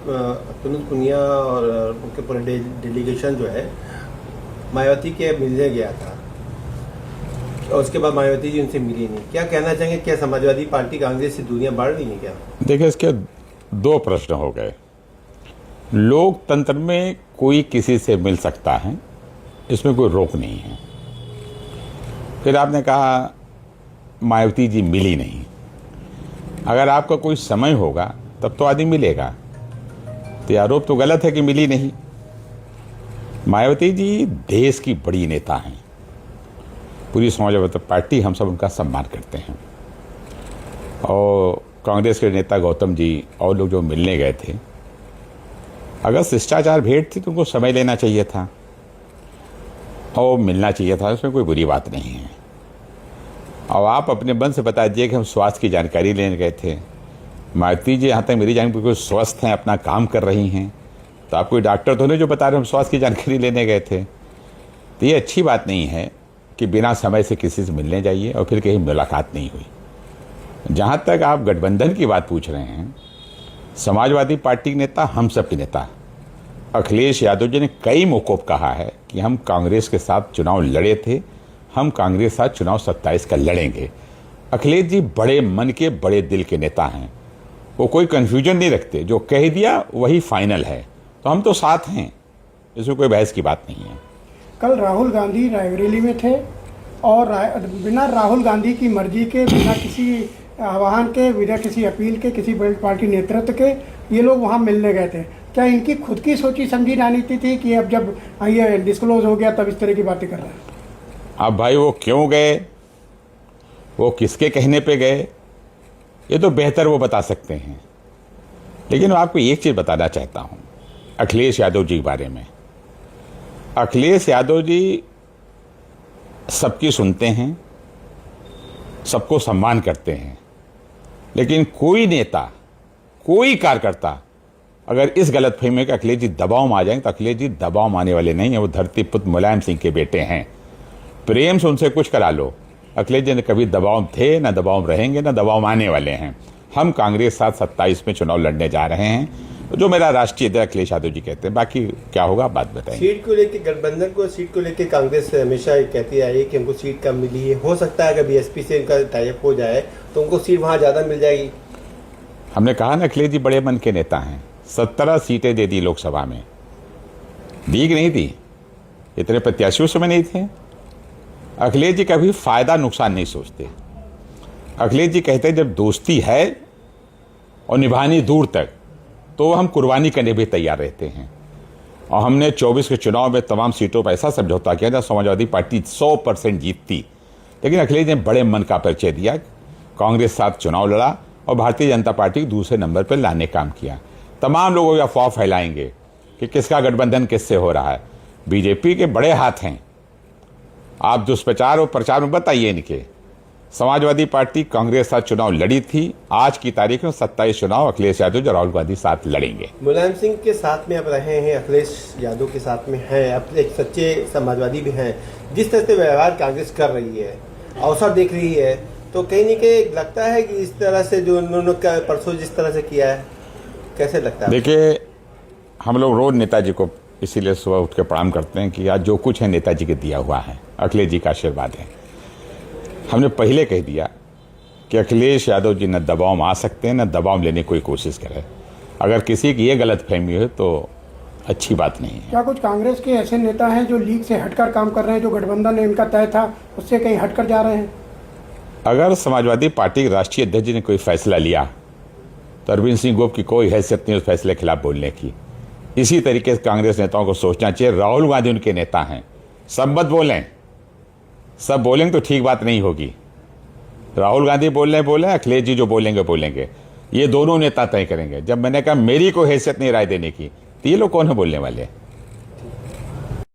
पुनीत पुनिया और उनके पूरे डेलीगेशन जो है मायावती के मिलने गया था और उसके बाद मायावती जी उनसे मिली नहीं। क्या कहना चाहेंगे, क्या समाजवादी पार्टी कांग्रेस से दूरियां बढ़ रही हैं क्या? देखिए, इसके दो प्रश्न हो गए। लोकतंत्र में कोई किसी से मिल सकता है, इसमें कोई रोक नहीं है। फिर आपने कहा मायावती जी मिली नहीं। अगर आपका कोई समय होगा तब तो आदमी मिलेगा, तो ये आरोप तो गलत है कि मिली नहीं। मायावती जी देश की बड़ी नेता हैं, पूरी समाजवादी पार्टी हम सब उनका सम्मान करते हैं। और कांग्रेस के नेता गौतम जी और लोग जो मिलने गए थे, अगर शिष्टाचार भेंट थी तो उनको समय लेना चाहिए था और मिलना चाहिए था, उसमें कोई बुरी बात नहीं है। और आप अपने मन से बता दीजिए कि हम स्वास्थ्य की जानकारी लेने गए थे। मायावती जी यहाँ तक मेरी जानकारी बिल्कुल स्वस्थ हैं, अपना काम कर रही हैं, तो आप कोई डॉक्टर तो नहीं जो बता रहे हम स्वास्थ्य की जानकारी लेने गए थे। तो ये अच्छी बात नहीं है कि बिना समय से किसी से मिलने जाइए और फिर कहीं मुलाकात नहीं हुई। जहाँ तक आप गठबंधन की बात पूछ रहे हैं, समाजवादी पार्टी के नेता, हम सब के नेता अखिलेश यादव जी ने कई मौकों पर कहा है कि हम कांग्रेस के साथ चुनाव लड़े थे, हम कांग्रेस के साथ चुनाव 27 का लड़ेंगे। अखिलेश जी बड़े मन के बड़े दिल के नेता हैं, वो कोई कन्फ्यूजन नहीं रखते, जो कह दिया वही फाइनल है। तो हम तो साथ हैं, इसमें कोई बहस की बात नहीं है। कल राहुल गांधी रायबरेली में थे और बिना राहुल गांधी की मर्जी के, बिना किसी आह्वान के, बिना किसी अपील के, किसी बड़ी पार्टी नेतृत्व के ये लोग वहां मिलने गए थे। क्या इनकी खुद की सोची समझी रणनीति थी कि अब जब ये डिस्क्लोज हो गया तब इस तरह की बातें कर रहे हैं? अब भाई वो क्यों गए, वो किसके कहने पे गए, ये तो बेहतर वो बता सकते हैं। लेकिन मैं आपको एक चीज बताना चाहता हूं अखिलेश यादव जी के बारे में। अखिलेश यादव जी सबकी सुनते हैं, सबको सम्मान करते हैं, लेकिन कोई नेता, कोई कार्यकर्ता अगर इस गलतफहमी में कि अखिलेश जी दबाव में आ जाएंगे, तो अखिलेश जी दबाव में आने वाले नहीं है। वो धरती पुत्र मुलायम सिंह के बेटे हैं, प्रेम से उनसे कुछ करा लो। अखिलेश जी ने कभी दबाव में थे, न दबाव में रहेंगे, न दबाव में आने वाले हैं। हम कांग्रेस साथ 27 में चुनाव लड़ने जा रहे हैं, जो मेरा राष्ट्रीय अध्यक्ष अखिलेश यादव जी कहते हैं। बाकी क्या होगा बात बताएंगे। सीट को लेकर गठबंधन को, सीट को लेकर कांग्रेस हमेशा कहती आई है कि हमको सीट कम मिली है। हो सकता है अगर बीएसपी से इनका टाइप हो जाए तो उनको सीट वहां ज्यादा मिल जाएगी। हमने कहा ना अखिलेश जी बड़े मन के नेता हैं, 17 सीटें दे दी लोकसभा में, दी कि नहीं दी? इतने प्रत्याशियों समय नहीं थे। अखिलेश जी कभी फायदा नुकसान नहीं सोचते। अखिलेश जी कहते हैं जब दोस्ती है और निभानी दूर तक, तो हम कुर्बानी करने भी तैयार रहते हैं। और हमने 24 के चुनाव में तमाम सीटों पर ऐसा समझौता किया जब समाजवादी पार्टी 100% जीतती, लेकिन अखिलेश ने बड़े मन का परिचय दिया, कांग्रेस के साथ चुनाव लड़ा और भारतीय जनता पार्टी को दूसरे नंबर पर लाने काम किया। तमाम लोगों या अफवाह फैलाएंगे कि किसका गठबंधन किससे हो रहा है। बीजेपी के बड़े हाथ हैं, आप दुष्प्रचार और प्रचार में बताइए इनके। समाजवादी पार्टी कांग्रेस साथ चुनाव लड़ी थी, आज की तारीख में 27 चुनाव अखिलेश यादव और राहुल गांधी साथ लड़ेंगे। मुलायम सिंह के साथ में आप रहे हैं, अखिलेश यादव के साथ में हैं, अब एक सच्चे समाजवादी भी हैं। जिस तरह से व्यवहार कांग्रेस कर रही है, अवसर देख रही है, तो कहीं न कहीं लगता है कि इस तरह से जो उन्होंने परसों जिस तरह से किया है, कैसे लगता है? देखिए, हम लोग रोज नेताजी को इसीलिए सुबह उठ के प्रणाम करते हैं कि आज जो कुछ है नेताजी के दिया हुआ है, अखिलेश जी का आशीर्वाद है। हमने पहले कह दिया कि अखिलेश यादव जी न दबाव में आ सकते हैं, न दबाव लेने की कोई कोशिश करें। अगर किसी की ये गलतफहमी हो तो अच्छी बात नहीं है। क्या कुछ कांग्रेस के ऐसे नेता हैं जो लीग से हटकर काम कर रहे हैं, जो गठबंधन इनका तय था उससे कहीं हटकर जा रहे हैं? अगर समाजवादी पार्टी के राष्ट्रीय अध्यक्ष जी ने कोई फैसला लिया तो अरविंद सिंह गोप की कोई हैसियत नहीं उस फैसले के खिलाफ बोलने की। इसी तरीके से कांग्रेस नेताओं को सोचना चाहिए। राहुल गांधी उनके नेता हैं, सब मत बोलें, सब बोलेंगे तो ठीक बात नहीं होगी। राहुल गांधी बोल रहे, अखिलेश जी जो बोलेंगे, ये दोनों नेता तय करेंगे। जब मैंने कहा मेरी कोई हैसियत नहीं राय देने की, तो ये लोग कौन है बोलने वाले?